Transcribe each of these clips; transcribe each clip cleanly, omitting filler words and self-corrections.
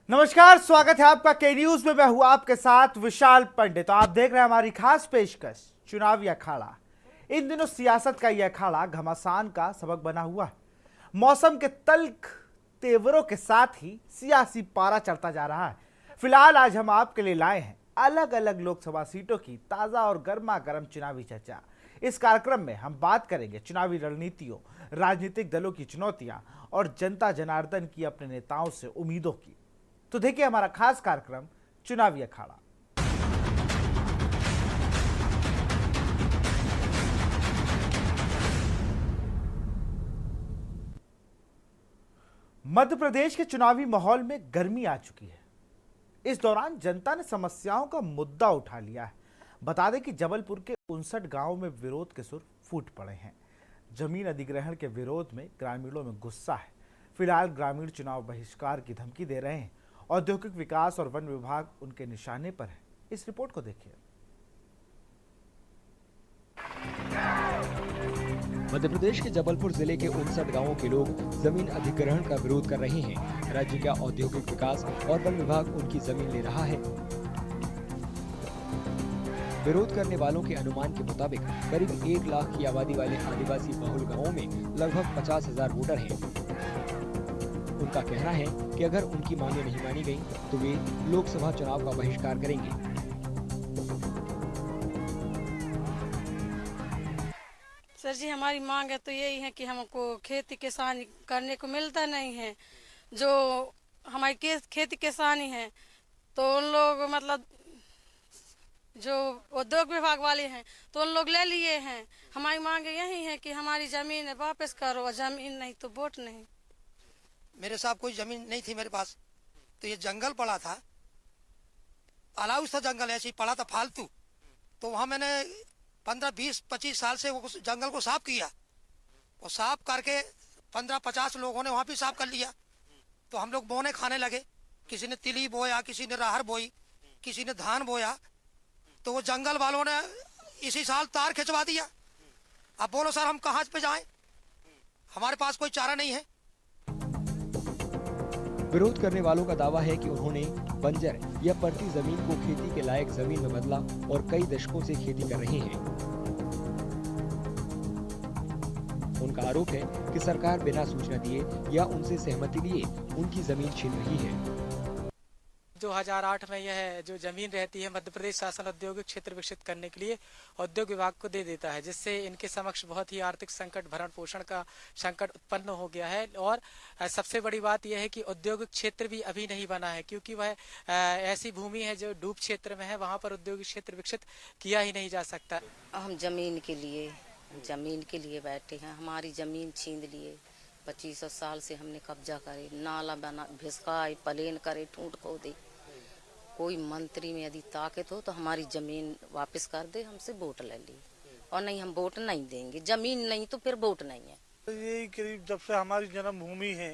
नमस्कार, स्वागत है आपका के न्यूज में। मैं हूं आपके साथ विशाल पंडित। तो आप देख रहे हैं हमारी खास पेशकश चुनावी अखाड़ा। इन दिनों सियासत का यह अखाड़ा घमासान का सबक बना हुआ है। मौसम के तल्ख तेवरों के साथ ही सियासी पारा चढ़ता जा रहा है। फिलहाल आज हम आपके लिए लाए हैं अलग अलग लोकसभा सीटों की ताजा और गर्मा गर्म चुनावी चर्चा। इस कार्यक्रम में हम बात करेंगे चुनावी रणनीतियों, राजनीतिक दलों की चुनौतियां और जनता जनार्दन की अपने नेताओं से उम्मीदों की। तो देखिए हमारा खास कार्यक्रम चुनावी अखाड़ा। मध्य प्रदेश के चुनावी माहौल में गर्मी आ चुकी है। इस दौरान जनता ने समस्याओं का मुद्दा उठा लिया है। बता दें कि जबलपुर के 59 गांवों में विरोध के सुर फूट पड़े हैं। जमीन अधिग्रहण के विरोध में ग्रामीणों में गुस्सा है। फिलहाल ग्रामीण चुनाव बहिष्कार की धमकी दे रहे हैं। औद्योगिक विकास और वन विभाग उनके निशाने पर है। इस रिपोर्ट को देखिए। मध्य प्रदेश के जबलपुर जिले के 59 गांवों के लोग जमीन अधिग्रहण का विरोध कर रहे हैं। राज्य का औद्योगिक विकास और वन विभाग उनकी जमीन ले रहा है। विरोध करने वालों के अनुमान के मुताबिक करीब 1 लाख की आबादी वाले आदिवासी बहुल गांवों में लगभग 50,000 वोटर हैं। उनका कहना है कि अगर उनकी मांगें नहीं मानी गईं, तो वे लोकसभा चुनाव का बहिष्कार करेंगे। सर जी, हमारी मांग है तो यही है कि हमको खेती किसानी करने को मिलता नहीं है। जो हमारी खेती किसानी है तो उन लोग मतलब जो उद्योग विभाग वाले हैं तो उन लोग ले लिए हैं। हमारी मांग यही है कि हमारी जमीन वापस करो, और जमीन नहीं तो वोट नहीं। मेरे साहब कोई जमीन नहीं थी मेरे पास, तो ये जंगल पड़ा था, अलाउस था जंगल, ऐसे ही पड़ा था फालतू। तो वहाँ मैंने 15, 20, 25 साल से वो जंगल को साफ किया, और साफ करके 15-50 लोगों ने वहाँ भी साफ कर लिया। तो हम लोग बोने खाने लगे। किसी ने तिली बोया, किसी ने राहर बोई, किसी ने धान बोया। तो वो जंगल वालों ने इसी साल तार खिंचवा दिया। अब बोलो सर, हम कहाँ पे जाएं? हमारे पास कोई चारा नहीं है। विरोध करने वालों का दावा है कि उन्होंने बंजर या पड़ती जमीन को खेती के लायक जमीन में बदला और कई दशकों से खेती कर रहे हैं। उनका आरोप है कि सरकार बिना सूचना दिए या उनसे सहमति लिए उनकी जमीन छीन रही है। 2008 में यह जो जमीन रहती है मध्य प्रदेश शासन औद्योगिक क्षेत्र विकसित करने के लिए उद्योग विभाग को दे देता है, जिससे इनके समक्ष बहुत ही आर्थिक संकट, भरण पोषण का संकट उत्पन्न हो गया है। और सबसे बड़ी बात यह है कि औद्योगिक क्षेत्र भी अभी नहीं बना है, क्योंकि वह ऐसी भूमि है जो डूब क्षेत्र में है। वहाँ पर औद्योगिक क्षेत्र विकसित किया ही नहीं जा सकता। हम जमीन के लिए बैठे हैं। हमारी जमीन छीन लिए। 25 साल से हमने कब्जा करे, नाला बना, भिसकाए, प्लेन करे, ठूंठ खोदे। कोई मंत्री में यदि ताकत हो तो हमारी जमीन वापस कर दे, हमसे वोट ले ली, और नहीं हम वोट नहीं देंगे। जमीन नहीं तो फिर वोट नहीं है। यही करीब जब से हमारी जन्मभूमि है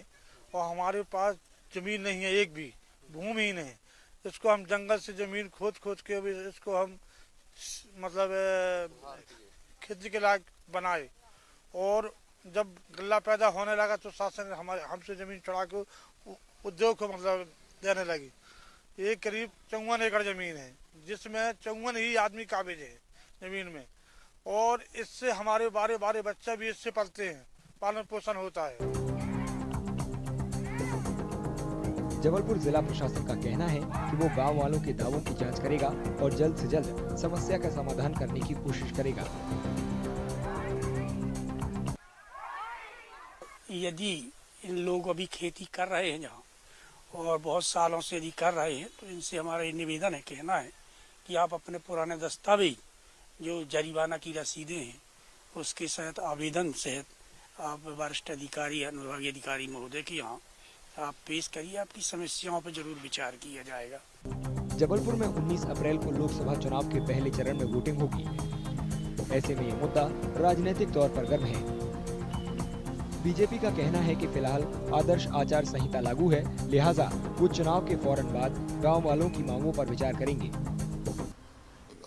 और हमारे पास जमीन नहीं है, एक भी भूमिहीन है। इसको हम जंगल से जमीन खोद के अभी इसको हम मतलब खेती के लायक बनाए, और जब गल्ला पैदा होने लगा तो शासन हमसे जमीन चढ़ा के उद्योग को मतलब देने लगी। ये करीब 54 एकड़ जमीन है, जिसमें 54 ही आदमी काबिज है जमीन में, और इससे हमारे बारे बच्चे भी इससे पलते हैं, पालन पोषण होता है। जबलपुर जिला प्रशासन का कहना है कि वो गांव वालों के दावों की जांच करेगा और जल्द से जल्द समस्या का समाधान करने की कोशिश करेगा। यदि इन लोग अभी खेती कर रहे हैं जहाँ, और बहुत सालों से यदि कर रहे हैं, तो इनसे हमारा ये निवेदन है, कहना है कि आप अपने पुराने दस्तावेज जो जरिमाना की रसीदें हैं उसके सहित आवेदन सहित आप वरिष्ठ अधिकारी, अनुविभागीय अधिकारी महोदय के यहाँ आप पेश करिए। आपकी समस्याओं पर जरूर विचार किया जाएगा। जबलपुर में 19 अप्रैल को लोकसभा चुनाव के पहले चरण में वोटिंग होगी। ऐसे में ये मुद्दा राजनीतिक तौर पर गर्म है। बीजेपी का कहना है कि फिलहाल आदर्श आचार संहिता लागू है, लिहाजा वो चुनाव के फौरन बाद गांव वालों की मांगों पर विचार करेंगे।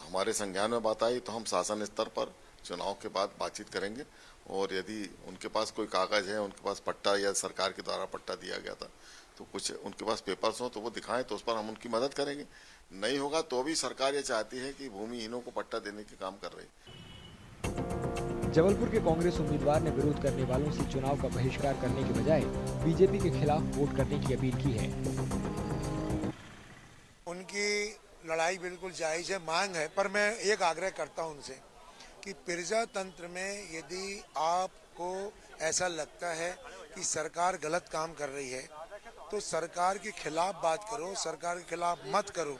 हमारे संज्ञान में बात आई तो हम शासन स्तर पर चुनाव के बाद बातचीत करेंगे, और यदि उनके पास कोई कागज है, उनके पास पट्टा या सरकार के द्वारा पट्टा दिया गया था, तो कुछ उनके पास पेपर्स हो तो वो दिखाएं, तो उस पर हम उनकी मदद करेंगे। नहीं होगा तो भी सरकार ये चाहती है कि भूमिहीनों को पट्टा देने के काम कर रही है। जबलपुर के कांग्रेस उम्मीदवार ने विरोध करने वालों से चुनाव का बहिष्कार करने के बजाय बीजेपी के खिलाफ वोट करने की अपील की है। उनकी लड़ाई बिल्कुल जायज है, मांग है, पर मैं एक आग्रह करता हूं उनसे कि प्रजातंत्र में यदि आपको ऐसा लगता है कि सरकार गलत काम कर रही है तो सरकार के खिलाफ बात करो, सरकार के खिलाफ मत करो।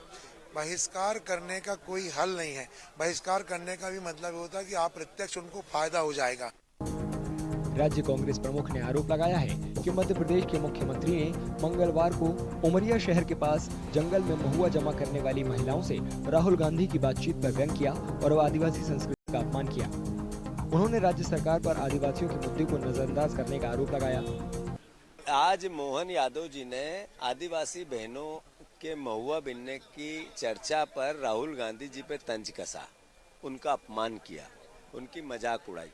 बहिष्कार करने का कोई हल नहीं है। बहिष्कार करने का भी मतलब होता है कि आप प्रत्यक्ष उनको फायदा हो जाएगा। राज्य कांग्रेस प्रमुख ने आरोप लगाया है कि मध्य प्रदेश के मुख्यमंत्री ने मंगलवार को उमरिया शहर के पास जंगल में महुआ जमा करने वाली महिलाओं से राहुल गांधी की बातचीत पर व्यंग किया और आदिवासी संस्कृति का अपमान किया। उन्होंने राज्य सरकार पर आदिवासियों के मुद्दे को नजरअंदाज करने का आरोप लगाया। आज मोहन यादव जी ने आदिवासी बहनों के महुआ बिनने की चर्चा पर राहुल गांधी जी पे तंज कसा, उनका अपमान किया, उनकी मजाक उड़ाई।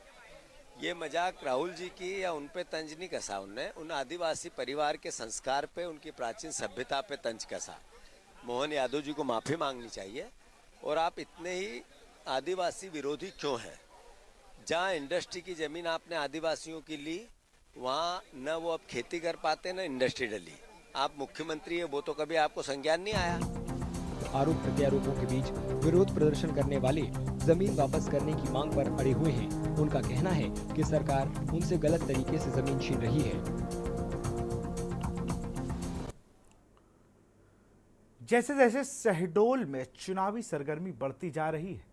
ये मजाक राहुल जी की या उन पे तंज नहीं कसा, उनने उन आदिवासी परिवार के संस्कार पे, उनकी प्राचीन सभ्यता पे तंज कसा। मोहन यादव जी को माफी मांगनी चाहिए। और आप इतने ही आदिवासी विरोधी क्यों हैं? जहाँ इंडस्ट्री की जमीन आपने आदिवासियों की ली, वहाँ न वो अब खेती कर पाते न इंडस्ट्री डली। आप मुख्यमंत्री है, वो तो कभी आपको संज्ञान नहीं आया। आरोप प्रत्यारोपों के बीच विरोध प्रदर्शन करने वाले जमीन वापस करने की मांग पर अड़े हुए हैं। उनका कहना है कि सरकार उनसे गलत तरीके से जमीन छीन रही है। जैसे जैसे शहडोल में चुनावी सरगर्मी बढ़ती जा रही है,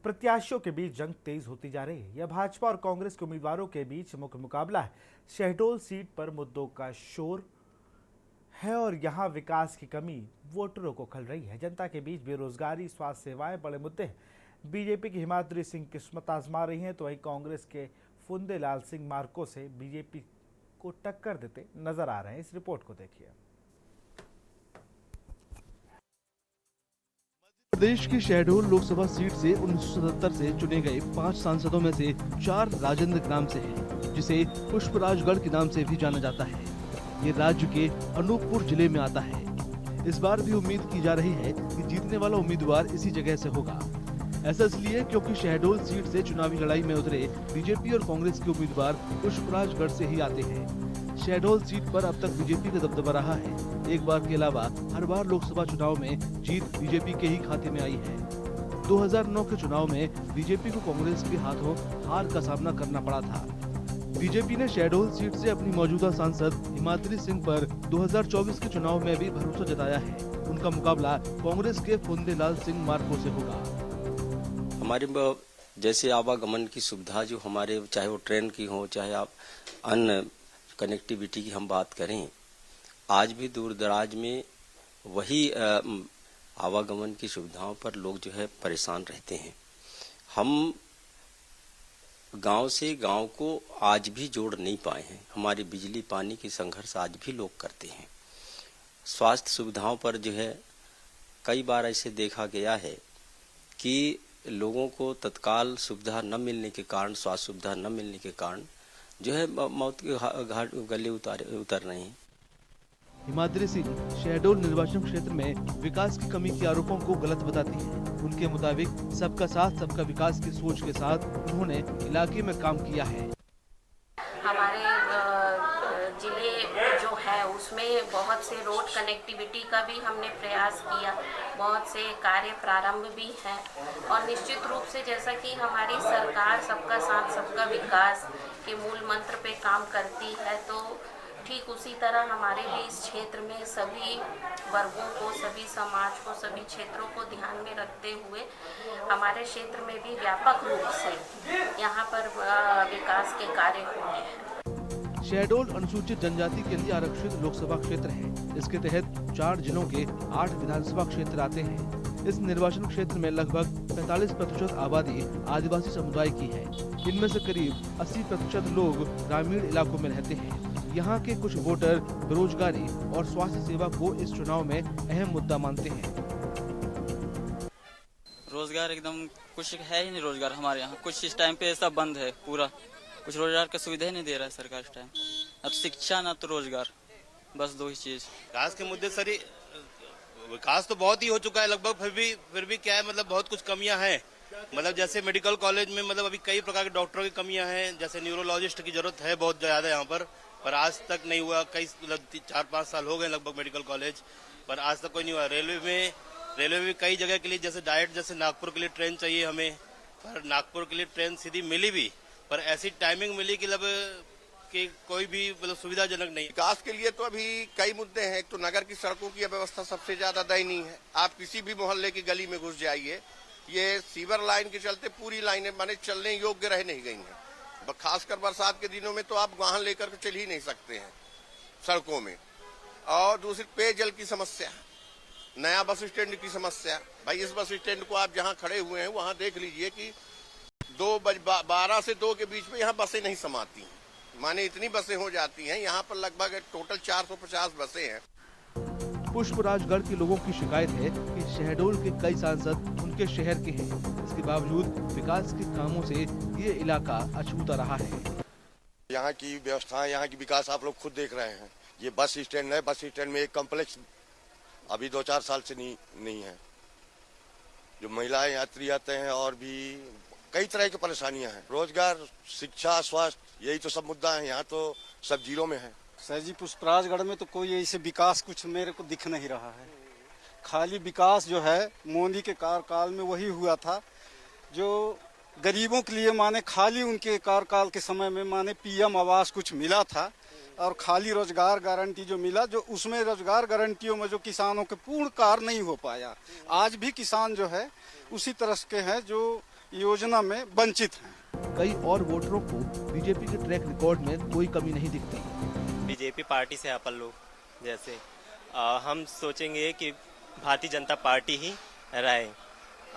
प्रत्याशियों के बीच जंग तेज होती जा रही है। यह भाजपा और कांग्रेस के उम्मीदवारों के बीच मुख्य मुकाबला है। शहडोल सीट पर मुद्दों का शोर है और यहां विकास की कमी वोटरों को खल रही है। जनता के बीच बेरोजगारी, स्वास्थ्य सेवाएं बड़े मुद्दे हैं। बीजेपी की हिमाद्री सिंह किस्मत आजमा रही हैं, तो वहीं कांग्रेस के फुंदेलाल सिंह मार्को से बीजेपी को टक्कर देते नजर आ रहे हैं। इस रिपोर्ट को देखिए। प्रदेश की शहडोल लोकसभा सीट से 1977 से चुने गए 5 सांसदों में से 4 राजेंद्र ग्राम से हैं, जिसे पुष्पराजगढ़ के नाम से भी जाना जाता है। ये राज्य के अनूपपुर जिले में आता है। इस बार भी उम्मीद की जा रही है कि जीतने वाला उम्मीदवार इसी जगह से होगा। ऐसा इसलिए क्योंकि शहडोल सीट से चुनावी लड़ाई में उतरे बीजेपी और कांग्रेस के उम्मीदवार पुष्पराजगढ़ से ही आते हैं। शहडोल सीट पर अब तक बीजेपी का दबदबा रहा है। एक बार के अलावा हर बार लोकसभा चुनाव में जीत बीजेपी के ही खाते में आई है। 2009 के चुनाव में बीजेपी को कांग्रेस के हाथों हार का सामना करना पड़ा था। बीजेपी ने शहडोल सीट से अपनी मौजूदा सांसद हिमाद्री सिंह पर 2024 के चुनाव में भी भरोसा जताया है। उनका मुकाबला कांग्रेस के फुंदेलाल सिंह मार्को से होगा। हमारे जैसे आवागमन की सुविधा जो हमारे, चाहे वो ट्रेन की हो, चाहे आप अन्य कनेक्टिविटी की हम बात करें, आज भी दूर दराज में वही आवागमन की सुविधाओं पर लोग जो है परेशान रहते हैं। हम गांव से गांव को आज भी जोड़ नहीं पाए हैं। हमारी बिजली पानी की संघर्ष आज भी लोग करते हैं। स्वास्थ्य सुविधाओं पर जो है कई बार ऐसे देखा गया है कि लोगों को तत्काल सुविधा न मिलने के कारण, स्वास्थ्य सुविधा न मिलने के कारण जो है मौत के घाट गले उतर रहे हैं। हिमाद्री सिंह शहडोल निर्वाचन क्षेत्र में विकास की कमी के आरोपों को गलत बताती है। उनके मुताबिक सबका साथ सबका विकास की सोच के साथ उन्होंने इलाके में काम किया है। हमारे जिले जो है उसमें बहुत से रोड कनेक्टिविटी का भी हमने प्रयास किया, बहुत से कार्य प्रारंभ भी हैं और निश्चित रूप से जैसा कि हमारी सरकार सबका साथ सबका विकास के मूल मंत्र पे काम करती है, तो ठीक उसी तरह हमारे भी इस क्षेत्र में सभी वर्गों को, सभी समाज को, सभी क्षेत्रों को ध्यान में रखते हुए हमारे क्षेत्र में भी व्यापक रूप से यहाँ पर विकास के कार्य हुए हैं। शहडोल अनुसूचित जनजाति के लिए आरक्षित लोकसभा क्षेत्र है। इसके तहत 4 जिलों के 8 विधानसभा क्षेत्र आते हैं। इस निर्वाचन क्षेत्र में लगभग 45% आबादी आदिवासी समुदाय की है। इनमें से करीब 80% लोग ग्रामीण इलाकों में रहते हैं। यहाँ के कुछ वोटर बेरोजगारी और स्वास्थ्य सेवा को इस चुनाव में अहम मुद्दा मानते हैं। रोजगार एकदम कुछ है ही नहीं। रोजगार हमारे यहाँ कुछ इस टाइम पे सब बंद है, पूरा कुछ रोजगार का सुविधा ही नहीं दे रहा है सरकार इस टाइम। अब शिक्षा ना तो रोजगार, बस 2 ही चीज। विकास के मुद्दे सर, विकास तो बहुत ही हो चुका है लगभग, फिर भी क्या है, मतलब बहुत कुछ कमियां हैं। मतलब जैसे मेडिकल कॉलेज में मतलब अभी कई प्रकार के डॉक्टरों की कमियां हैं, जैसे न्यूरोलॉजिस्ट की जरूरत है बहुत ज्यादा यहाँ पर आज तक नहीं हुआ। कई मतलब 4-5 साल हो गए लगभग मेडिकल कॉलेज, पर आज तक कोई नहीं हुआ। रेलवे में कई जगह के लिए जैसे डायरेक्ट जैसे नागपुर के लिए ट्रेन चाहिए हमें, पर नागपुर के लिए ट्रेन सीधी मिली भी, पर ऐसी टाइमिंग मिली कि कि कोई भी मतलब सुविधाजनक नहीं। विकास के लिए तो अभी कई मुद्दे हैं। एक तो नगर की सड़कों की व्यवस्था सबसे ज्यादा दयनीय है। आप किसी भी मोहल्ले की गली में घुस जाइए, ये सीवर लाइन के चलते पूरी लाइनें माने चलने योग्य रह नहीं गई हैं। खासकर बरसात के दिनों में तो आप वाहन लेकर के चल ही नहीं सकते हैं सड़कों में। और दूसरी पेयजल की समस्या, नया बस स्टैंड की समस्या। भाई इस बस स्टैंड को आप जहाँ खड़े हुए हैं वहाँ देख लीजिए कि 12 से 2 के बीच में यहाँ बसें नहीं समाती हैं। माने इतनी बसें हो जाती हैं, यहाँ पर लगभग टोटल 450 बसें हैं। पुष्पराजगढ़ के लोगों की शिकायत है कि शहडोल के कई सांसद उनके शहर के हैं। इसके बावजूद विकास के कामों से ये इलाका अछूता रहा है। यहाँ की व्यवस्था, यहाँ की विकास आप लोग खुद देख रहे हैं। ये बस स्टैंड है, बस स्टैंड में एक कॉम्प्लेक्स अभी 2-4 साल से नहीं है। जो महिलाएं यात्री आते हैं और भी कई तरह की परेशानियां हैं। रोजगार, शिक्षा, स्वास्थ्य, यही तो सब मुद्दा है। यहाँ तो सब जीरो में है। सर जी, पुष्पराजगढ़ में तो कोई ऐसे विकास कुछ मेरे को दिख नहीं रहा है। खाली विकास जो है मोदी के कार्यकाल में वही हुआ था, जो गरीबों के लिए माने खाली उनके कार्यकाल के समय में माने पीएम आवास कुछ मिला था, और खाली रोजगार गारंटी जो मिला, जो उसमें रोजगार गारंटियों में जो किसानों के पूर्ण कार्य नहीं हो पाया। आज भी किसान जो है उसी तरह के हैं जो योजना में वंचित हैं। कई और वोटरों को बीजेपी के ट्रैक रिकॉर्ड में कोई कमी नहीं दिखती। बीजेपी पार्टी से अपन लोग जैसे हम सोचेंगे कि भारतीय जनता पार्टी ही रहे।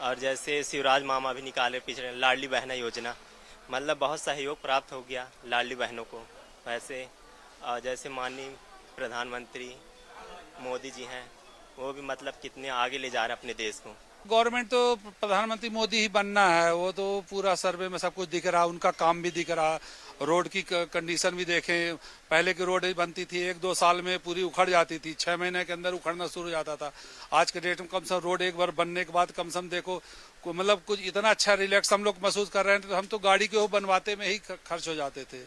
और जैसे शिवराज मामा भी निकाले पिछले लाडली बहना योजना, मतलब बहुत सहयोग प्राप्त हो गया लाडली बहनों को। वैसे जैसे माननीय प्रधानमंत्री मोदी जी हैं, वो भी मतलब कितने आगे ले जा रहे हैं अपने देश को। गवर्नमेंट तो प्रधानमंत्री मोदी ही बनना है, वो तो पूरा सर्वे में सब कुछ दिख रहा, उनका काम भी दिख रहा। रोड की कंडीशन भी देखें, पहले की रोड बनती थी 1-2 साल में पूरी उखड़ जाती थी, 6 महीने के अंदर उखड़ना शुरू हो जाता था। आज के डेट में कम से कम रोड एक बार बनने के बाद कम से कम देखो मतलब कुछ इतना अच्छा रिलैक्स हम लोग महसूस कर रहे हैं, तो हम तो गाड़ी के बनवाते में ही खर्च हो जाते थे।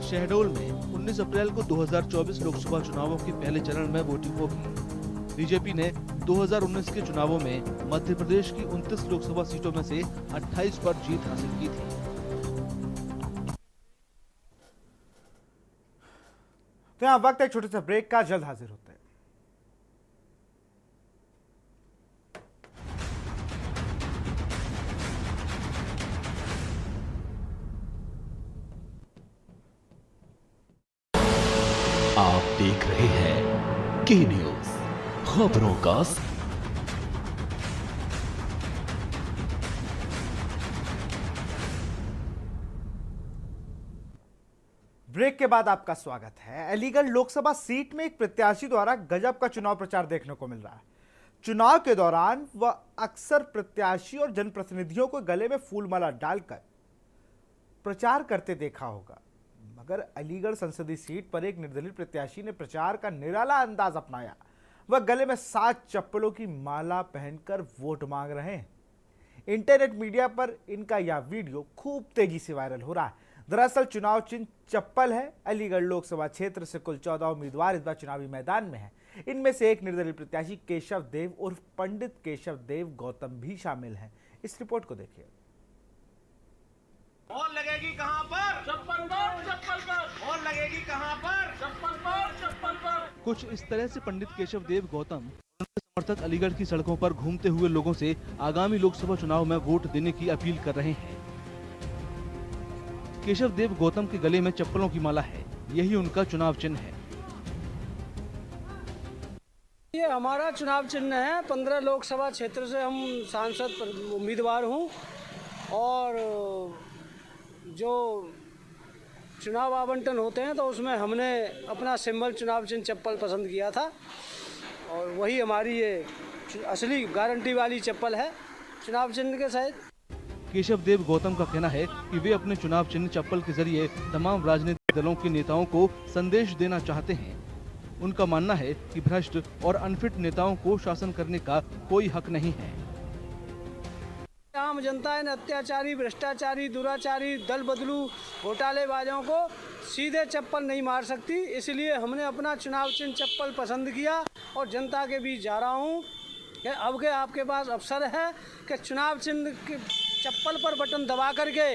शहडोल में 19 अप्रैल को 2024 लोकसभा चुनावों के पहले चरण में वोटिंग होगी। बीजेपी ने 2019 के चुनावों में मध्य प्रदेश की 29 लोकसभा सीटों में से 28 पर जीत हासिल की थी। तो यहाँ वक्त है छोटे से ब्रेक का, जल्द हाजिर होते हैं। आप देख रहे हैं के न्यूज, खबरों का ब्रेक के बाद आपका स्वागत है। अलीगढ़ लोकसभा सीट में एक प्रत्याशी द्वारा गजब का चुनाव प्रचार देखने को मिल रहा है। चुनाव के दौरान वह अक्सर प्रत्याशी और जनप्रतिनिधियों को गले में फूलमाला डालकर प्रचार करते देखा होगा, मगर अलीगढ़ संसदीय सीट पर एक निर्दलीय प्रत्याशी ने प्रचार का निराला अंदाज अपनाया। वह गले में 7 चप्पलों की माला पहनकर वोट मांग रहे हैं। इंटरनेट मीडिया पर इनका यह वीडियो खूब तेजी से वायरल हो रहा है। दरअसल चुनाव चिन्ह चप्पल है। अलीगढ़ लोकसभा क्षेत्र से कुल 14 उम्मीदवार इस बार चुनावी मैदान में हैं। इनमें से एक निर्दलीय प्रत्याशी केशव देव उर्फ पंडित केशव देव गौतम भी शामिल हैं। इस रिपोर्ट को देखिए। और लगेगी कहां पर? चप्पल पर। और लगेगी कहां पर? चप्पल पर। कुछ इस तरह से पंडित केशव देव गौतम और उनके समर्थक अलीगढ़ की सड़कों पर घूमते हुए लोगों से आगामी लोकसभा चुनाव में वोट देने की अपील कर रहे हैं। केशव देव गौतम के गले में चप्पलों की माला है, यही उनका चुनाव चिन्ह है। ये हमारा चुनाव चिन्ह है। 15 लोकसभा क्षेत्र से हम सांसद उम्मीदवार हूँ, और जो चुनाव आवंटन होते हैं तो उसमें हमने अपना सिंबल चुनाव चिन्ह चप्पल पसंद किया था, और वही हमारी ये असली गारंटी वाली चप्पल है चुनाव चिन्ह के सहित। केशव देव गौतम का कहना है कि वे अपने चुनाव चिन्ह चप्पल के जरिए तमाम राजनीतिक दलों के नेताओं को संदेश देना चाहते हैं। उनका मानना है कि भ्रष्ट और अनफिट नेताओं को शासन करने का कोई हक नहीं है। आम जनता इन अत्याचारी, भ्रष्टाचारी, दुराचारी, दल बदलू घोटालेबाजों को सीधे चप्पल नहीं मार सकती। इसलिए हमने अपना चुनाव चिन्ह चप्पल पसंद किया और जनता के बीच जा रहा हूँ कि अब के आपके पास अवसर है कि चुनाव चिन्ह के चप्पल पर बटन दबा करके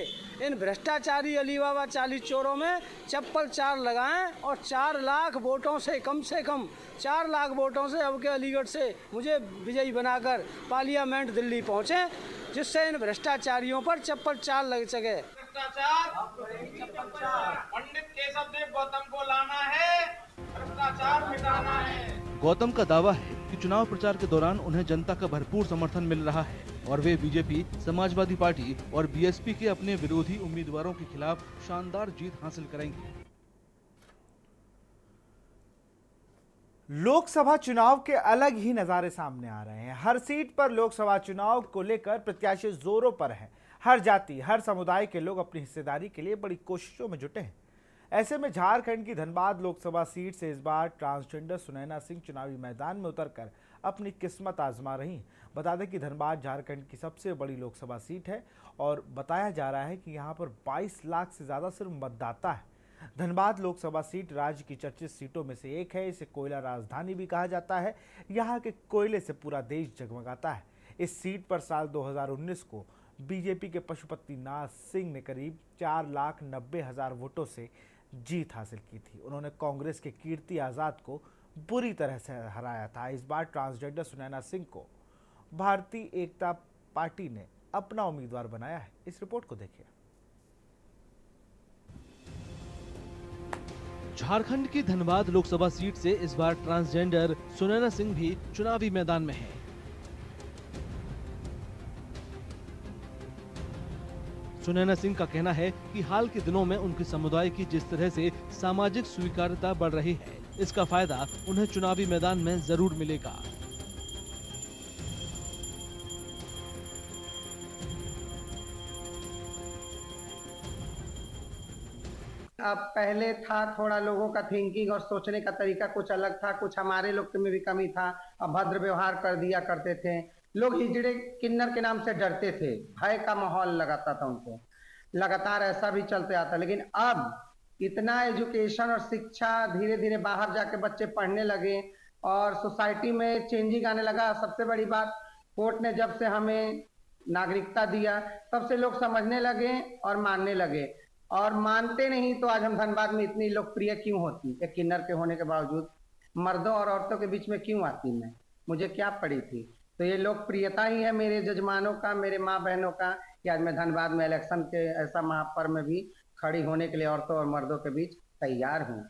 इन भ्रष्टाचारी अलीबाबा 40 चोरों में चप्पल 4 लगाएं और 4 लाख वोटों से कम 4 लाख वोटों से अब के अलीगढ़ से मुझे विजयी बनाकर पार्लियामेंट दिल्ली पहुँचें, जिससे इन भ्रष्टाचारियों पर चप्पल 4 लग सके। पंडित केशव देव गौतम को लाना है, भ्रष्टाचार मिटाना है। गौतम का दावा है कि चुनाव प्रचार के दौरान उन्हें जनता का भरपूर समर्थन मिल रहा है और वे बीजेपी, समाजवादी पार्टी और बीएसपी के अपने विरोधी उम्मीदवारों के खिलाफ शानदार जीत हासिल करेंगे। लोकसभा चुनाव के अलग ही नजारे सामने आ रहे हैं। हर सीट पर लोकसभा चुनाव को लेकर प्रत्याशी जोरों पर हैं। हर जाति, हर समुदाय के लोग अपनी हिस्सेदारी के लिए बड़ी कोशिशों में जुटे हैं। ऐसे में झारखंड की धनबाद लोकसभा सीट से इस बार ट्रांसजेंडर सुनैना सिंह चुनावी मैदान में उतरकर अपनी किस्मत आजमा रही। बता दें कि धनबाद झारखंड की सबसे बड़ी लोकसभा सीट है और बताया जा रहा है कि यहां पर 22 लाख से ज़्यादा सिर्फ मतदाता है। धनबाद लोकसभा सीट राज्य की चर्चित सीटों में से एक है। इसे कोयला राजधानी भी कहा जाता है। यहाँ के कोयले से पूरा देश जगमगाता है। इस सीट पर साल 2019 को बीजेपी के पशुपति नाथ सिंह ने करीब 4,90,000 वोटों से जीत हासिल की थी। उन्होंने कांग्रेस के कीर्ति आज़ाद को बुरी तरह से हराया था। इस बार ट्रांसजेंडर सुनैना सिंह को भारतीय एकता पार्टी ने अपना उम्मीदवार बनाया है। इस रिपोर्ट को देखिए। झारखंड की धनबाद लोकसभा सीट से इस बार ट्रांसजेंडर सुनैना सिंह भी चुनावी मैदान में है। सुनैना सिंह का कहना है कि हाल के दिनों में उनके समुदाय की जिस तरह से सामाजिक स्वीकार्यता बढ़ रही है, इसका फायदा उन्हें चुनावी मैदान में जरूर मिलेगा। अब पहले था थोड़ा लोगों का थिंकिंग और सोचने का तरीका कुछ अलग था, कुछ हमारे लोग में भी कमी था। अभद्र व्यवहार कर दिया करते थे लोग, हिजड़े किन्नर के नाम से डरते थे, भय का माहौल लगाता था उनको, लगातार ऐसा भी चलते आता। लेकिन अब इतना एजुकेशन और शिक्षा धीरे धीरे बाहर जाके बच्चे पढ़ने लगे और सोसाइटी में चेंजिंग आने लगा। सबसे बड़ी बात, कोर्ट ने जब से हमें नागरिकता दिया तब से लोग समझने लगे और मानने लगे। और मानते नहीं तो आज हम धनबाद में इतनी लोकप्रिय क्यों होती, एक किन्नर के होने के बावजूद मर्दों और औरतों के बीच में क्यों आती मैं, मुझे क्या पड़ी थी। तो ये लोकप्रियता ही है मेरे जजमानों का, मेरे माँ बहनों का, कि आज मैं धनबाद में इलेक्शन के ऐसा महापर्व में भी खड़ी होने के लिए औरतों और मर्दों के बीच तैयार हूँ।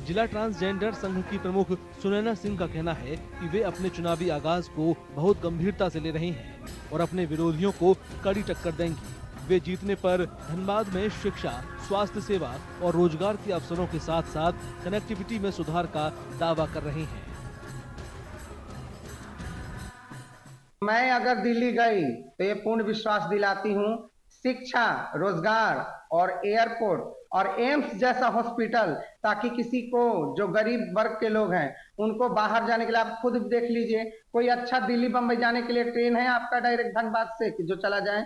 जिला ट्रांसजेंडर संघ की प्रमुख सुनैना सिंह का कहना है कि वे अपने चुनावी आगाज को बहुत गंभीरता से ले रही हैं और अपने विरोधियों को कड़ी टक्कर देंगी। वे जीतने पर धनबाद में शिक्षा, स्वास्थ्य सेवा और रोजगार के अवसरों के साथ साथ कनेक्टिविटी में सुधार का दावा कर रही हैं। मैं अगर दिल्ली गई तो ये पूर्ण विश्वास दिलाती हूँ, शिक्षा, रोजगार और एयरपोर्ट और एम्स जैसा हॉस्पिटल, ताकि किसी को जो गरीब वर्ग के लोग हैं उनको बाहर जाने के लिए, आप खुद देख लीजिए, कोई अच्छा दिल्ली बम्बई जाने के लिए ट्रेन है आपका डायरेक्ट धनबाद से कि जो चला जाए।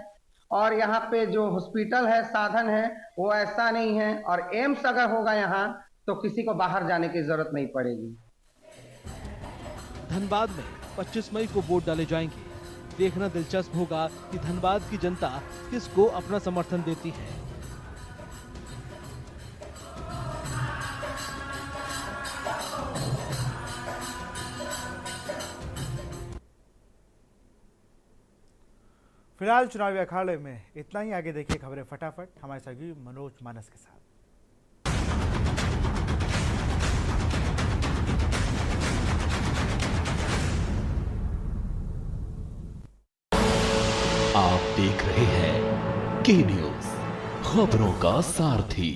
और यहाँ पे जो हॉस्पिटल है, साधन है, वो ऐसा नहीं है। और एम्स अगर होगा यहाँ तो किसी को बाहर जाने की जरूरत नहीं पड़ेगी। धनबाद में 25 मई को वोट डाले जाएंगे। देखना दिलचस्प होगा कि धनबाद की जनता किसको अपना समर्थन देती है। फिलहाल चुनावी अखाड़े में इतना ही। आगे देखिए खबरें फटाफट हमारे सहयोगी मनोज मानस के साथ। आप देख रहे हैं के न्यूज़, खबरों का सारथी।